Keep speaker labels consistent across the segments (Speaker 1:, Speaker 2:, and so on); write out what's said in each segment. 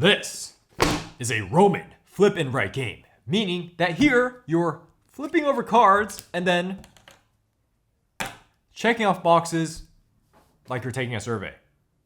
Speaker 1: This is a Roman flip and write game, meaning that here you're flipping over cards and then checking off boxes like you're taking a survey.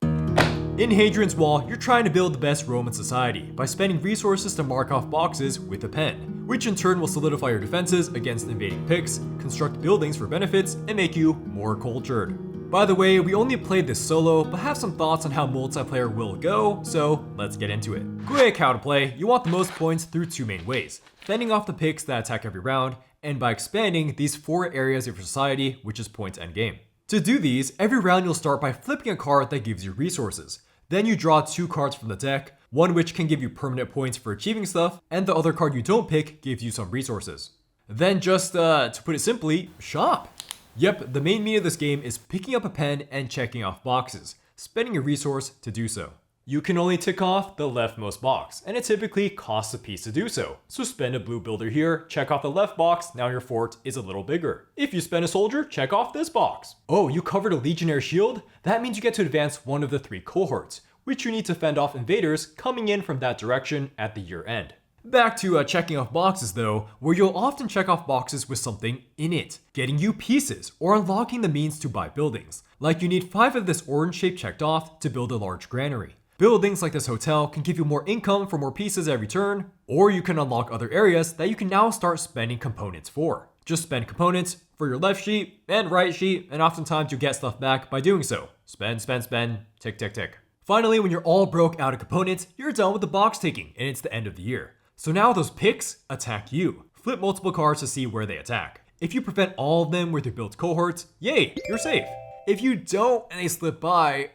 Speaker 1: In Hadrian's Wall, you're trying to build the best Roman society by spending resources to mark off boxes with a pen, which in turn will solidify your defenses against invading Picts, construct buildings for benefits, and make you more cultured. By the way, we only played this solo, but have some thoughts on how multiplayer will go, so let's get into it. Quick how to play: you want the most points through two main ways: fending off the Picts that attack every round, and by expanding these 4 areas of your society, which is points endgame. To do these, every round you'll start by flipping a card that gives you resources. Then you draw 2 cards from the deck, one which can give you permanent points for achieving stuff, and the other card you don't pick gives you some resources. Then just, to put it simply, shop. Yep, the main meat of this game is picking up a pen and checking off boxes, spending a resource to do so. You can only tick off the leftmost box, and it typically costs a piece to do so. So spend a blue builder here, check off the left box, now your fort is a little bigger. If you spend a soldier, check off this box. Oh, you covered a legionary shield? That means you get to advance one of the 3 cohorts, which you need to fend off invaders coming in from that direction at the year end. Back to checking off boxes though, where you'll often check off boxes with something in it, getting you pieces, or unlocking the means to buy buildings. Like you need 5 of this orange shape checked off to build a large granary. Buildings like this hotel can give you more income for more pieces every turn, or you can unlock other areas that you can now start spending components for. Just spend components for your left sheet and right sheet, and oftentimes you get stuff back by doing so. Spend, spend, spend, tick, tick, tick. Finally, when you're all broke out of components, you're done with the box taking, and it's the end of the year. So now those Picts attack you. Flip multiple cards to see where they attack. If you prevent all of them with your built cohorts, yay, you're safe. If you don't and they slip by,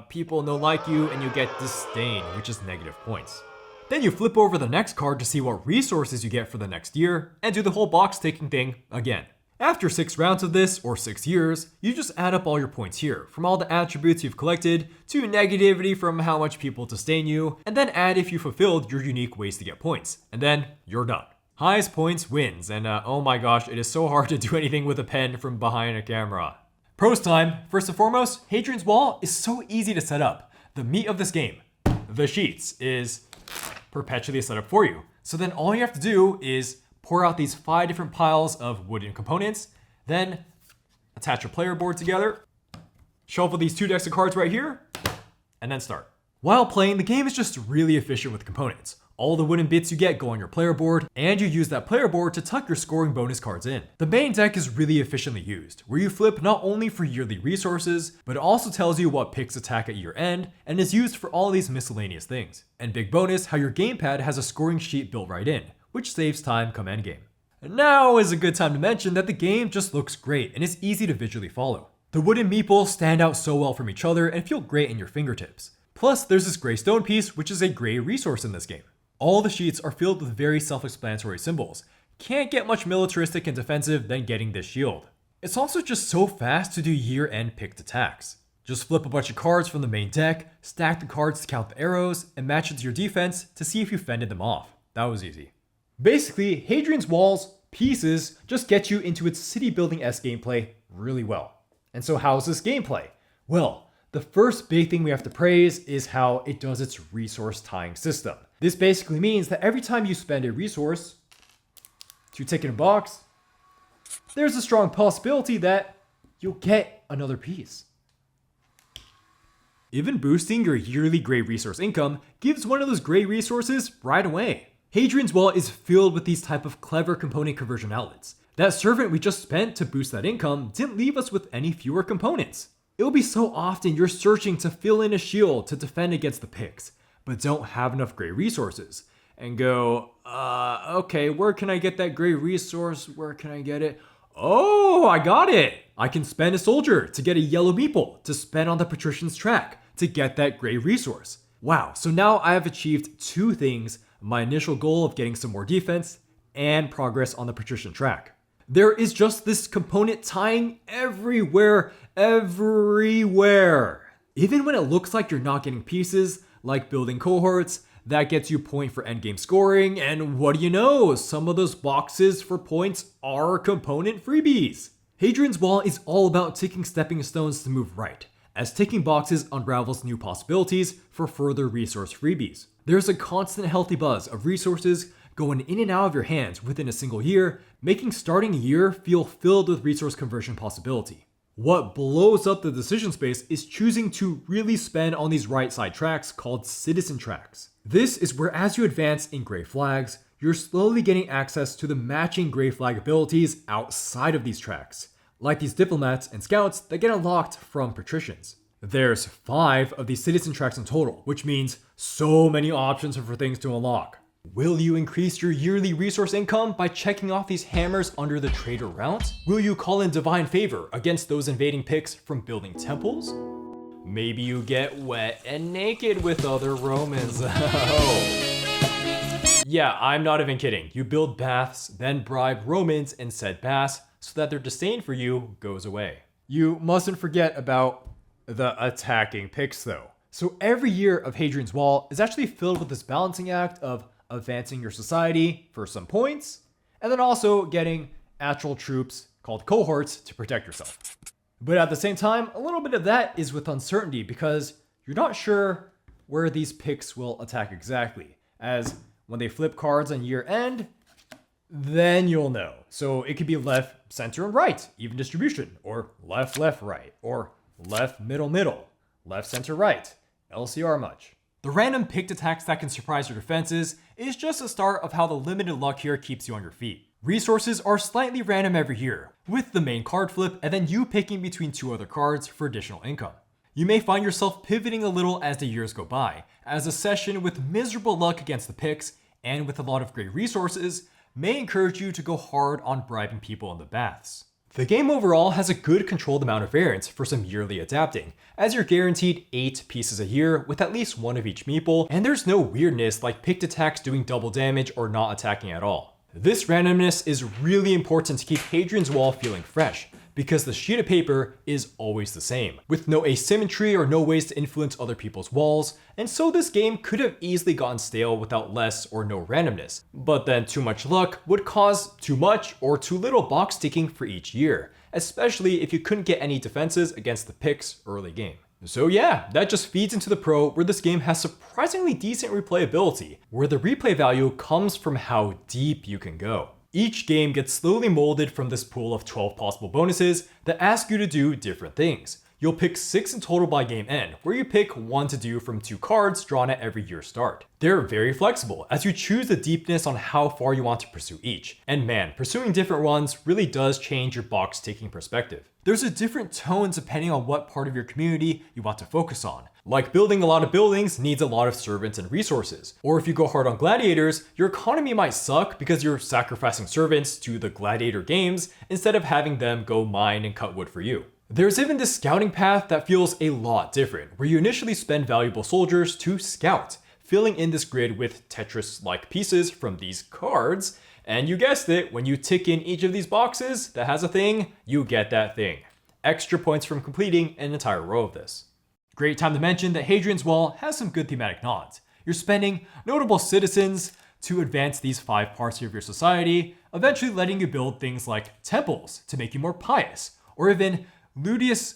Speaker 1: people don't like you and you get disdain, which is negative points. Then you flip over the next card to see what resources you get for the next year, and do the whole box taking thing again. After 6 rounds of this, or 6 years, you just add up all your points here, from all the attributes you've collected, to negativity from how much people disdain you, and then add if you fulfilled your unique ways to get points, and then you're done. Highest points wins, and oh my gosh, it is so hard to do anything with a pen from behind a camera. Pros time. First and foremost, Hadrian's Wall is so easy to set up. The meat of this game, the sheets, is perpetually set up for you. So then all you have to do is pour out these 5 different piles of wooden components, then attach your player board together, shuffle these 2 decks of cards right here, and then start. While playing, the game is just really efficient with components. All the wooden bits you get go on your player board, and you use that player board to tuck your scoring bonus cards in. The main deck is really efficiently used, where you flip not only for yearly resources, but it also tells you what Picts attack at year end, and is used for all these miscellaneous things. And big bonus, how your gamepad has a scoring sheet built right in, which saves time come endgame. Now is a good time to mention that the game just looks great and is easy to visually follow. The wooden meeples stand out so well from each other and feel great in your fingertips. Plus, there's this gray stone piece, which is a gray resource in this game. All the sheets are filled with very self-explanatory symbols. Can't get much militaristic and defensive than getting this shield. It's also just so fast to do year-end picked attacks. Just flip a bunch of cards from the main deck, stack the cards to count the arrows, and match it to your defense to see if you fended them off. That was easy. Basically, Hadrian's Wall's pieces just get you into its city building-esque gameplay really well. And so how's this gameplay? Well, the first big thing we have to praise is how it does its resource tying system. This basically means that every time you spend a resource to tick in a box, there's a strong possibility that you'll get another piece. Even boosting your yearly gray resource income gives one of those gray resources right away. Hadrian's Wall is filled with these type of clever component conversion outlets. That servant we just spent to boost that income didn't leave us with any fewer components. It'll be so often you're searching to fill in a shield to defend against the Picts, but don't have enough gray resources, and go, okay, where can I get that gray resource? Where can I get it? Oh, I got it! I can spend a soldier to get a yellow meeple to spend on the patrician's track to get that gray resource. Wow, so now I have achieved 2 things: my initial goal of getting some more defense and progress on the patrician track. There is just this component tying everywhere. Even when it looks like you're not getting pieces, like building cohorts, that gets you point for endgame scoring, and what do you know, some of those boxes for points are component freebies. Hadrian's Wall is all about ticking stepping stones to move right, as ticking boxes unravels new possibilities for further resource freebies. There's a constant healthy buzz of resources going in and out of your hands within a single year, making starting a year feel filled with resource conversion possibility. What blows up the decision space is choosing to really spend on these right side tracks called citizen tracks. This is where as you advance in gray flags, you're slowly getting access to the matching gray flag abilities outside of these tracks, like these diplomats and scouts that get unlocked from patricians. There's 5 of these citizen tracks in total, which means so many options for things to unlock. Will you increase your yearly resource income by checking off these hammers under the trader route? Will you call in divine favor against those invading Picts from building temples? Maybe you get wet and naked with other Romans. Yeah, I'm not even kidding. You build baths, then bribe Romans in said baths so that their disdain for you goes away. You mustn't forget about the attacking Picts though. So every year of Hadrian's Wall is actually filled with this balancing act of advancing your society for some points, and then also getting actual troops called cohorts to protect yourself. But at the same time, a little bit of that is with uncertainty because you're not sure where these Picts will attack exactly, as when they flip cards on year end, then you'll know. So it could be left, center, and right, even distribution, or left, left, right, or left, middle, middle, left, center, right, LCR much. The random Pict attacks that can surprise your defenses is just the start of how the limited luck here keeps you on your feet. Resources are slightly random every year, with the main card flip and then you picking between 2 other cards for additional income. You may find yourself pivoting a little as the years go by, as a session with miserable luck against the Picts and with a lot of great resources may encourage you to go hard on bribing people in the baths. The game overall has a good controlled amount of variance for some yearly adapting, as you're guaranteed 8 pieces a year with at least 1 of each meeple, and there's no weirdness like Pict attacks doing double damage or not attacking at all. This randomness is really important to keep Hadrian's Wall feeling fresh, because the sheet of paper is always the same, with no asymmetry or no ways to influence other people's walls, and so this game could have easily gotten stale without less or no randomness. But then too much luck would cause too much or too little box ticking for each year, especially if you couldn't get any defenses against the Picts early game. So yeah, that just feeds into the pro where this game has surprisingly decent replayability, where the replay value comes from how deep you can go. Each game gets slowly molded from this pool of 12 possible bonuses that ask you to do different things. You'll pick 6 in total by game end, where you pick 1 to do from 2 cards drawn at every year's start. They're very flexible, as you choose the deepness on how far you want to pursue each. And man, pursuing different ones really does change your box ticking perspective. There's a different tone depending on what part of your community you want to focus on. Like building a lot of buildings needs a lot of servants and resources. Or if you go hard on gladiators, your economy might suck because you're sacrificing servants to the gladiator games instead of having them go mine and cut wood for you. There's even this scouting path that feels a lot different, where you initially spend valuable soldiers to scout, filling in this grid with Tetris-like pieces from these cards, and you guessed it, when you tick in each of these boxes that has a thing, you get that thing. Extra points from completing an entire row of this. Great time to mention that Hadrian's Wall has some good thematic nods. You're spending notable citizens to advance these 5 parts of your society, eventually letting you build things like temples to make you more pious, or even ludus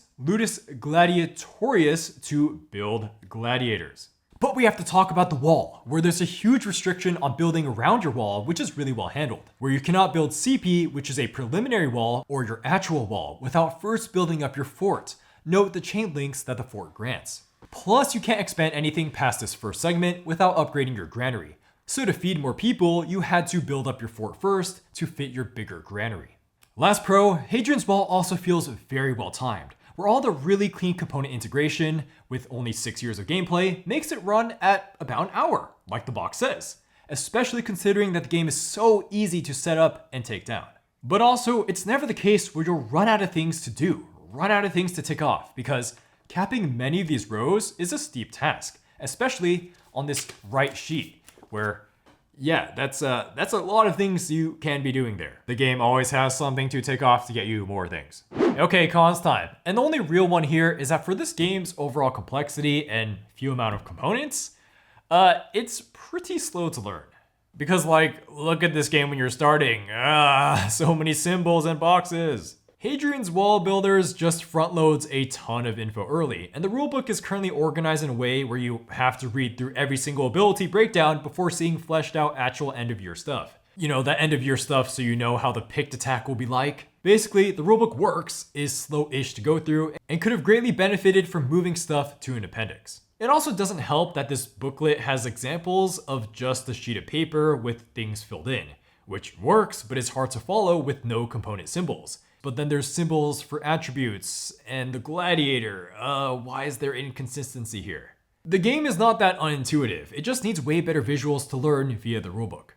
Speaker 1: gladiatorius to build gladiators. But we have to talk about the wall, where there's a huge restriction on building around your wall, which is really well handled, where you cannot build CP, which is a preliminary wall, or your actual wall, without first building up your fort. Note the chain links that the fort grants. Plus, you can't expand anything past this first segment without upgrading your granary. So to feed more people, you had to build up your fort first to fit your bigger granary. Last pro, Hadrian's Wall also feels very well timed, where all the really clean component integration, with only 6 years of gameplay, makes it run at about an hour, like the box says, especially considering that the game is so easy to set up and take down. But also, it's never the case where you'll run out of things to do, run out of things to tick off, because capping many of these rows is a steep task, especially on this right sheet, where yeah, that's a lot of things you can be doing there. The game always has something to tick off to get you more things. Okay, cons time. And the only real one here is that for this game's overall complexity and few amount of components, it's pretty slow to learn. Because like, look at this game when you're starting. So many symbols and boxes. Hadrian's Wall Builders just front loads a ton of info early, and the rulebook is currently organized in a way where you have to read through every single ability breakdown before seeing fleshed out actual end of year stuff. You know, that end of year stuff so you know how the Pict attack will be like. Basically, the rulebook works, is slow-ish to go through, and could have greatly benefited from moving stuff to an appendix. It also doesn't help that this booklet has examples of just a sheet of paper with things filled in, which works, but is hard to follow with no component symbols. But then there's symbols for attributes, and the gladiator. Why is there inconsistency here? The game is not that unintuitive, it just needs way better visuals to learn via the rulebook.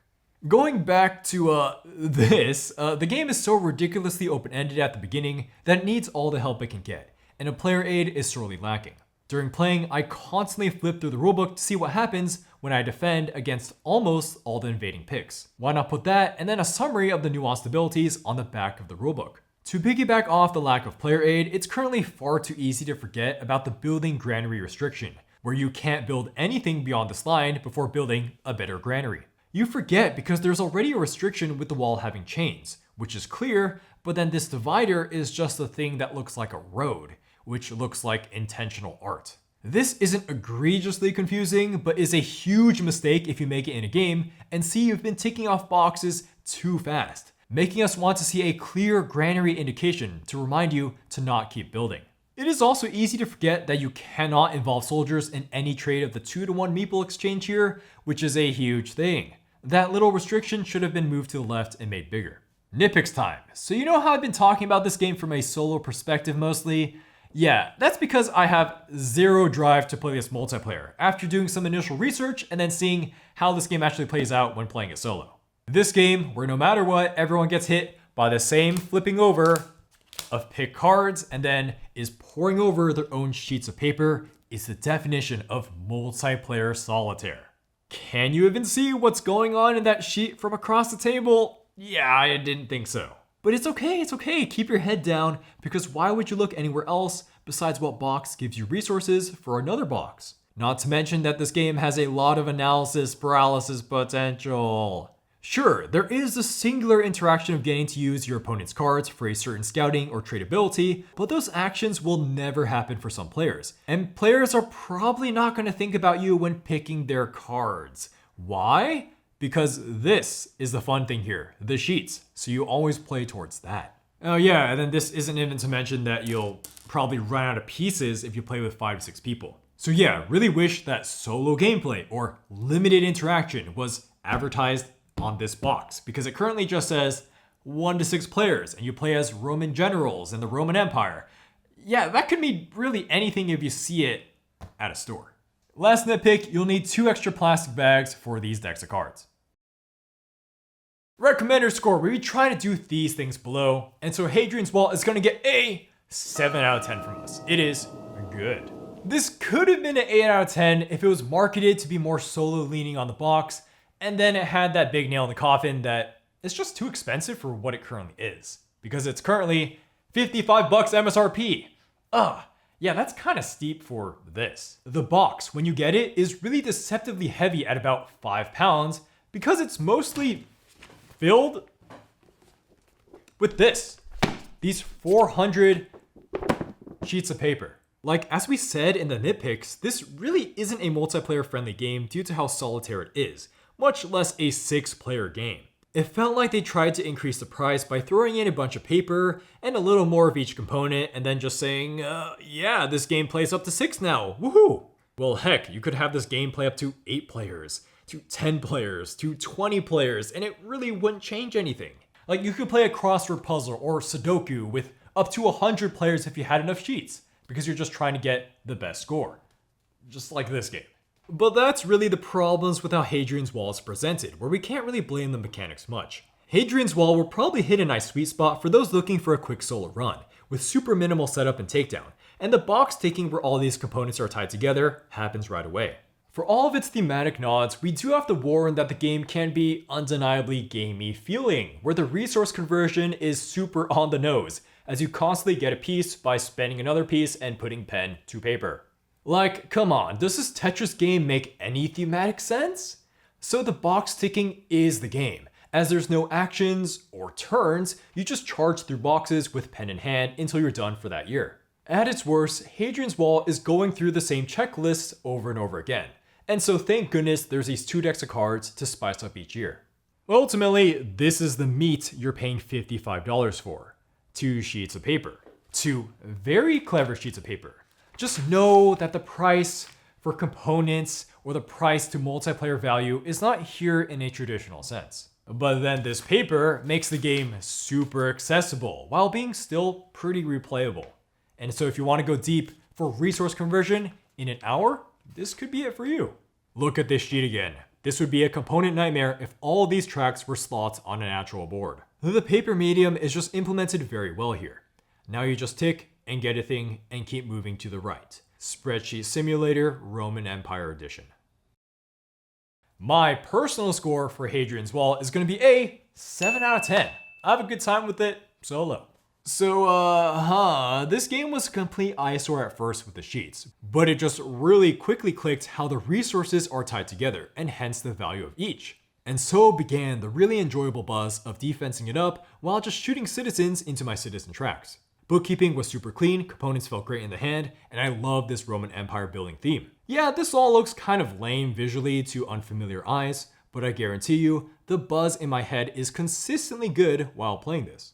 Speaker 1: Going back to the game is so ridiculously open-ended at the beginning that it needs all the help it can get, and a player aid is sorely lacking. During playing, I constantly flip through the rulebook to see what happens when I defend against almost all the invading Picts. Why not put that and then a summary of the nuanced abilities on the back of the rulebook? To piggyback off the lack of player aid, it's currently far too easy to forget about the building granary restriction, where you can't build anything beyond this line before building a better granary. You forget because there's already a restriction with the wall having chains, which is clear, but then this divider is just a thing that looks like a road, which looks like intentional art. This isn't egregiously confusing, but is a huge mistake if you make it in a game and see you've been ticking off boxes too fast, making us want to see a clear granary indication to remind you to not keep building. It is also easy to forget that you cannot involve soldiers in any trade of the 2-to-1 meeple exchange here, which is a huge thing. That little restriction should have been moved to the left and made bigger. Nitpicks time. So you know how I've been talking about this game from a solo perspective mostly? Yeah, that's because I have zero drive to play this multiplayer after doing some initial research and then seeing how this game actually plays out when playing it solo. This game, where no matter what, everyone gets hit by the same flipping over of pick cards and then is pouring over their own sheets of paper, is the definition of multiplayer solitaire. Can you even see what's going on in that sheet from across the table? Yeah, I didn't think so. But it's okay, keep your head down, because why would you look anywhere else besides what box gives you resources for another box? Not to mention that this game has a lot of analysis paralysis potential. Sure, there is the singular interaction of getting to use your opponent's cards for a certain scouting or trade ability, but those actions will never happen for some players. And players are probably not going to think about you when picking their cards. Why? Because this is the fun thing here, the sheets, so you always play towards that. Oh yeah, and then this isn't even to mention that you'll probably run out of pieces if you play with 5 to 6 people. So yeah, really wish that solo gameplay or limited interaction was advertised on this box, because it currently just says 1 to 6 players and you play as Roman generals in the Roman Empire. Yeah, that could mean really anything if you see it at a store. Last nitpick, you'll need 2 extra plastic bags for these decks of cards. Recommender score, where we try to do these things below, and so Hadrian's Wall is going to get a 7 out of 10 from us. It is good. This could have been an 8 out of 10 if it was marketed to be more solo leaning on the box, and then it had that big nail in the coffin that is just too expensive for what it currently is, because it's currently $55 MSRP. Yeah, that's kind of steep for this. The box, when you get it, is really deceptively heavy at about 5 pounds because it's mostly filled with these 400 sheets of paper. Like, as we said in the nitpicks, this really isn't a multiplayer friendly game due to how solitaire it is, much less a 6-player game. It felt like they tried to increase the price by throwing in a bunch of paper and a little more of each component and then just saying, yeah, this game plays up to 6 now, woohoo! Well, heck, you could have this game play up to 8 players, to 10 players, to 20 players, and it really wouldn't change anything. Like, you could play a crossword puzzle or Sudoku with up to 100 players if you had enough sheets, because you're just trying to get the best score. Just like this game. But that's really the problems with how Hadrian's Wall is presented, where we can't really blame the mechanics much. Hadrian's Wall will probably hit a nice sweet spot for those looking for a quick solo run, with super minimal setup and takedown, and the box ticking where all these components are tied together happens right away. For all of its thematic nods, we do have to warn that the game can be undeniably gamey feeling, where the resource conversion is super on the nose, as you constantly get a piece by spending another piece and putting pen to paper. Like, come on, does this Tetris game make any thematic sense? So the box ticking is the game, As there's no actions or turns, you just charge through boxes with pen in hand until you're done for that year. At its worst, Hadrian's Wall is going through the same checklists over and over again. And so thank goodness there's these 2 decks of cards to spice up each year. Ultimately, this is the meat you're paying $55 for. 2 sheets of paper. 2 very clever sheets of paper. Just know that the price for components or the price to multiplayer value is not here in a traditional sense. But then this paper makes the game super accessible while being still pretty replayable. And so if you want to go deep for resource conversion in an hour, this could be it for you. Look at this sheet again. This would be a component nightmare if all of these tracks were slots on an actual board. The paper medium is just implemented very well here. Now you just tick and get a thing and keep moving to the right. Spreadsheet Simulator Roman Empire Edition. My personal score for Hadrian's Wall is going to be a 7 out of 10. I have a good time with it, solo. So, this game was a complete eyesore at first with the sheets, but it just really quickly clicked how the resources are tied together, and hence the value of each. And so began the really enjoyable buzz of defensing it up while just shooting citizens into my citizen tracks. Bookkeeping was super clean, components felt great in the hand, and I love this Roman Empire building theme. Yeah, this all looks kind of lame visually to unfamiliar eyes, but I guarantee you, the buzz in my head is consistently good while playing this.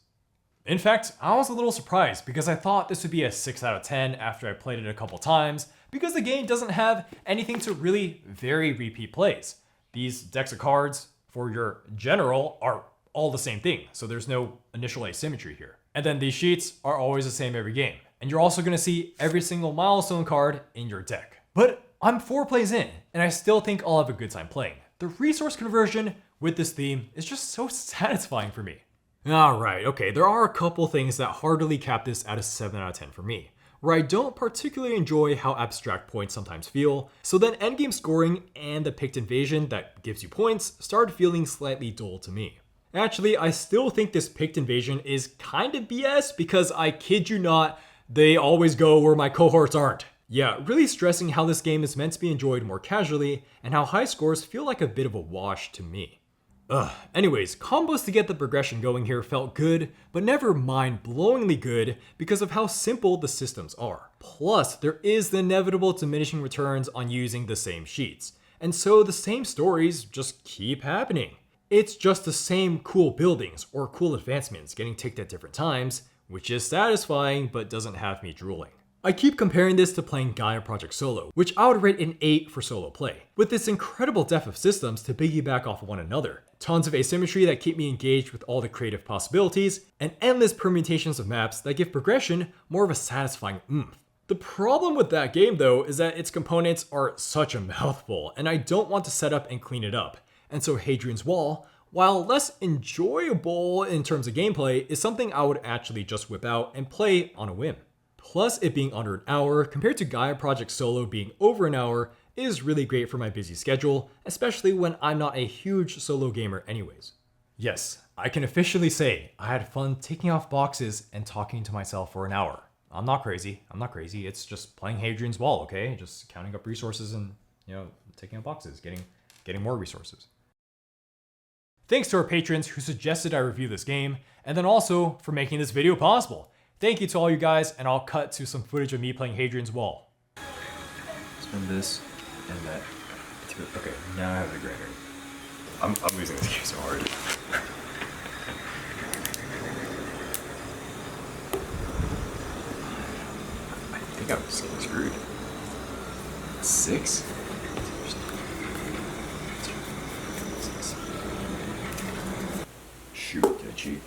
Speaker 1: In fact, I was a little surprised because I thought this would be a 6 out of 10 after I played it a couple times, because the game doesn't have anything to really vary repeat plays. These decks of cards for your general are all the same thing, so there's no initial asymmetry here. And then these sheets are always the same every game, and you're also going to see every single milestone card in your deck. But I'm 4 plays in, and I still think I'll have a good time playing. The resource conversion with this theme is just so satisfying for me. Alright, okay, there are a couple things that hardly cap this at a 7 out of 10 for me, where I don't particularly enjoy how abstract points sometimes feel, so then endgame scoring and the Pict invasion that gives you points started feeling slightly dull to me. Actually, I still think this Pict invasion is kind of BS because I kid you not, they always go where my cohorts aren't. Yeah, really stressing how this game is meant to be enjoyed more casually and how high scores feel like a bit of a wash to me. Anyways, combos to get the progression going here felt good, but never mind-blowingly good because of how simple the systems are. Plus, there is the inevitable diminishing returns on using the same sheets, and so the same stories just keep happening. It's just the same cool buildings or cool advancements getting ticked at different times, which is satisfying but doesn't have me drooling. I keep comparing this to playing Gaia Project Solo, which I would rate an 8 for solo play, with this incredible depth of systems to piggyback off of one another, tons of asymmetry that keep me engaged with all the creative possibilities, and endless permutations of maps that give progression more of a satisfying oomph. The problem with that game though is that its components are such a mouthful, and I don't want to set up and clean it up, and so Hadrian's Wall, while less enjoyable in terms of gameplay, is something I would actually just whip out and play on a whim. Plus, it being under an hour compared to Gaia Project Solo being over an hour is really great for my busy schedule, especially when I'm not a huge solo gamer anyways. Yes, I can officially say I had fun taking off boxes and talking to myself for an hour. I'm not crazy, it's just playing Hadrian's Wall, okay? Just counting up resources and, taking out boxes, getting more resources. Thanks to our patrons who suggested I review this game, and then also for making this video possible. Thank you to all you guys, and I'll cut to some footage of me playing Hadrian's Wall. Spin this and that. Okay, now I have the grinder. I'm losing this game so hard. I think I'm just getting screwed. 6? Shoot, did I cheat?